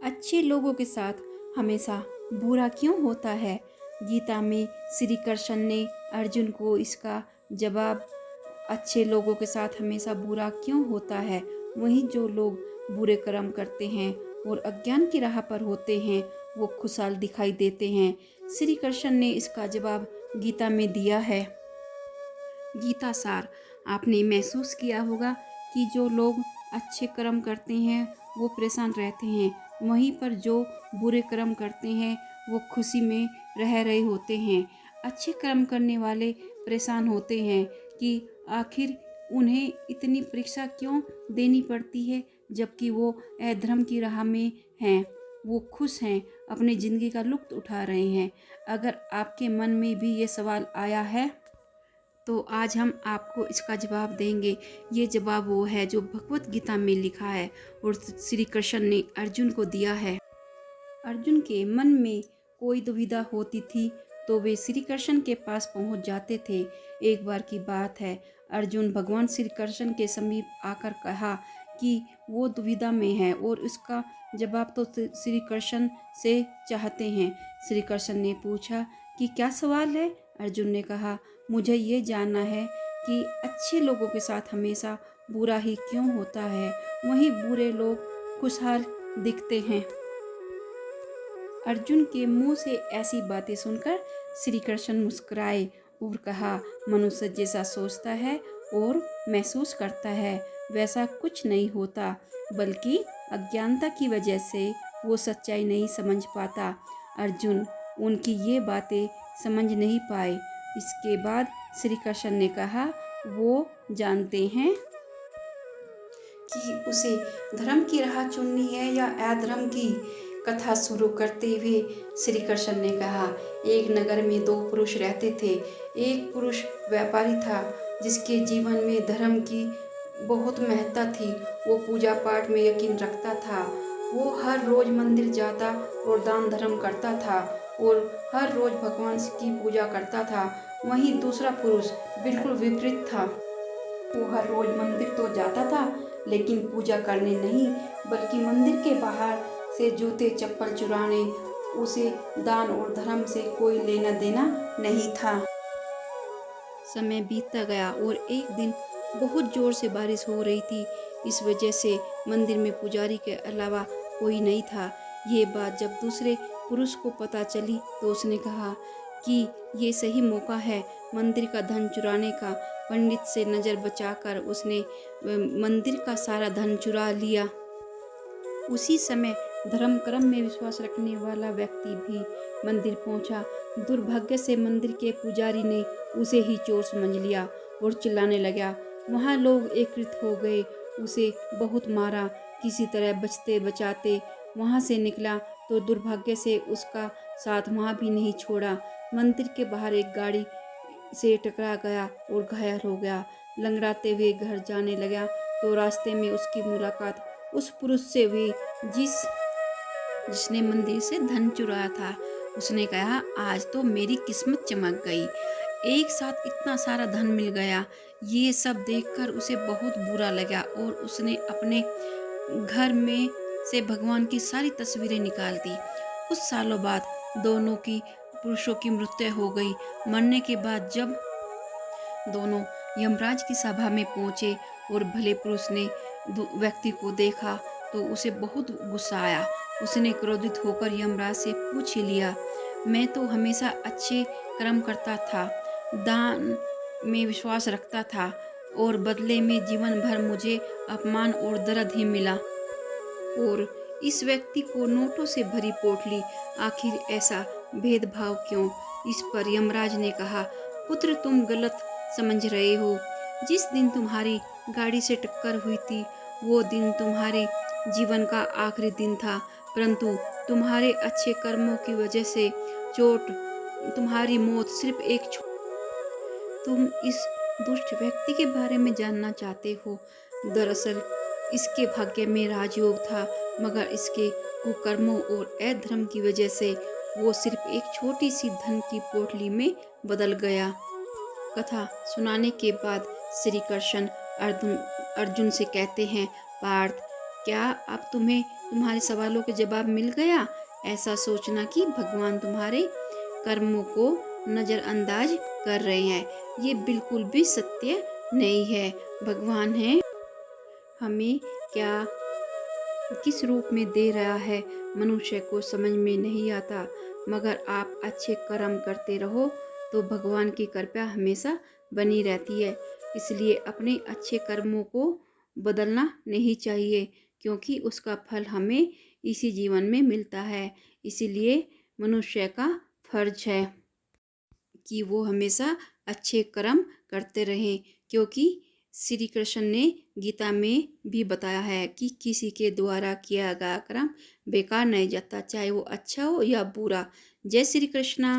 अच्छे लोगों के साथ हमेशा बुरा क्यों होता है? गीता में श्री कृष्ण ने अर्जुन को इसका जवाब अच्छे लोगों के साथ हमेशा बुरा क्यों होता है, वहीं जो लोग बुरे कर्म करते हैं और अज्ञान की राह पर होते हैं वो खुशहाल दिखाई देते हैं। श्री कृष्ण ने इसका जवाब गीता में दिया है। गीता सार आपने महसूस किया होगा कि जो लोग अच्छे कर्म करते हैं वो परेशान रहते हैं, वहीं पर जो बुरे कर्म करते हैं वो खुशी में रह रहे होते हैं। अच्छे कर्म करने वाले परेशान होते हैं कि आखिर उन्हें इतनी परीक्षा क्यों देनी पड़ती है, जबकि वो अधर्म की राह में हैं। वो खुश हैं, अपनी ज़िंदगी का लुत्फ़ उठा रहे हैं। अगर आपके मन में भी ये सवाल आया है तो आज हम आपको इसका जवाब देंगे। ये जवाब वो है जो भगवत गीता में लिखा है और श्री कृष्ण ने अर्जुन को दिया है। अर्जुन के मन में कोई दुविधा होती थी तो वे श्री कृष्ण के पास पहुंच जाते थे। एक बार की बात है, अर्जुन भगवान श्री कृष्ण के समीप आकर कहा कि वो दुविधा में है और उसका जवाब तो श्री कृष्ण से चाहते हैं। श्री कृष्ण ने पूछा कि क्या सवाल है? अर्जुन ने कहा, मुझे ये जानना है कि अच्छे लोगों के साथ हमेशा बुरा ही क्यों होता है, वहीं बुरे लोग खुशहाल दिखते हैं। अर्जुन के मुंह से ऐसी बातें सुनकर श्री कृष्ण मुस्कुराए और कहा, मनुष्य जैसा सोचता है और महसूस करता है वैसा कुछ नहीं होता, बल्कि अज्ञानता की वजह से वो सच्चाई नहीं समझ पाता। अर्जुन उनकी ये बातें समझ नहीं पाए। इसके बाद श्री कृष्ण ने कहा, वो जानते हैं कि उसे धर्म की राह चुननी है या अधर्म की। कथा शुरू करते हुए श्री कृष्ण ने कहा, एक नगर में दो पुरुष रहते थे। एक पुरुष व्यापारी था जिसके जीवन में धर्म की बहुत महत्ता थी। वो पूजा पाठ में यकीन रखता था। वो हर रोज मंदिर जाता और दान धर्म करता था और हर रोज भगवान की पूजा करता था। वहीं दूसरा पुरुष बिल्कुल विपरीत था। वो हर रोज मंदिर तो जाता था लेकिन पूजा करने नहीं, बल्कि मंदिर के बाहर से जूते चप्पल चुराने। उसे दान और धर्म से कोई लेना देना नहीं था। समय बीतता गया और एक दिन बहुत जोर से बारिश हो रही थी। इस वजह से मंदिर में पुजारी के अलावा कोई नहीं था। ये बात जब दूसरे पुरुष को पता चली तो उसने कहा कि ये सही मौका है मंदिर का धन चुराने का। पंडित से नज़र बचाकर उसने मंदिर का सारा धन चुरा लिया। उसी समय धर्म कर्म में विश्वास रखने वाला व्यक्ति भी मंदिर पहुंचा। दुर्भाग्य से मंदिर के पुजारी ने उसे ही चोर समझ लिया और चिल्लाने लगा। वहां लोग एकत्रित हो गए, उसे बहुत मारा। किसी तरह बचते बचाते वहां से निकला तो दुर्भाग्य से उसका साथ वहां भी नहीं छोड़ा। मंदिर के बाहर एक गाड़ी से टकरा गया और घायल हो गया। लंगड़ाते हुए घर जाने लगा तो रास्ते में उसकी मुलाकात उस पुरुष से हुई जिसने मंदिर से धन चुराया था। उसने कहा, आज तो मेरी किस्मत चमक गई, एक साथ इतना सारा धन मिल गया। ये सब देखकर उसे बहुत बुरा लगा और उसने अपने घर में से भगवान की सारी तस्वीरें निकाल दी। कुछ सालों बाद दोनों की पुरुषों की मृत्यु हो गई। मरने के बाद जब दोनों यमराज की सभा में पहुंचे और भले पुरुष ने व्यक्ति को देखा तो उसे बहुत गुस्सा आया। उसने क्रोधित होकर यमराज से पूछ ही लिया, मैं तो हमेशा अच्छे कर्म करता था, दान में विश्वास रखता था और बदले में जीवन भर मुझे अपमान और दर्द ही मिला, और इस व्यक्ति को नोटों से भरी पोटली, आखिर ऐसा भेदभाव क्यों? इस पर यमराज ने कहा, पुत्र तुम गलत समझ रहे हो। जिस दिन तुम्हारी गाड़ी से टक्कर हुई थी वो दिन तुम्हारे जीवन का आखिरी दिन था, परंतु तुम्हारे अच्छे कर्मों की वजह से तुम्हारी मौत सिर्फ एक तुम इस दुष्ट व्यक्ति के बारे में जानना चाहते हो। दरअसल इसके भाग्य में राजयोग था, मगर इसके कुकर्मों और अधर्म की वजह से वो सिर्फ एक छोटी सी धन की पोटली में बदल गया। कथा सुनाने के बाद श्री कृष्ण अर्जुन से कहते हैं, पार्थ, क्या अब तुम्हें तुम्हारे सवालों के जवाब मिल गया? ऐसा सोचना कि भगवान तुम्हारे कर्मों को नज़रअंदाज कर रहे हैं, ये बिल्कुल भी सत्य नहीं है। भगवान है हमें क्या किस रूप में दे रहा है मनुष्य को समझ में नहीं आता, मगर आप अच्छे कर्म करते रहो तो भगवान की कृपा हमेशा बनी रहती है। इसलिए अपने अच्छे कर्मों को बदलना नहीं चाहिए, क्योंकि उसका फल हमें इसी जीवन में मिलता है। इसीलिए मनुष्य का फर्ज है कि वो हमेशा अच्छे कर्म करते रहें, क्योंकि श्री कृष्ण ने गीता में भी बताया है कि किसी के द्वारा किया गया कर्म बेकार नहीं जाता, चाहे वो अच्छा हो या बुरा। जय श्री कृष्णा।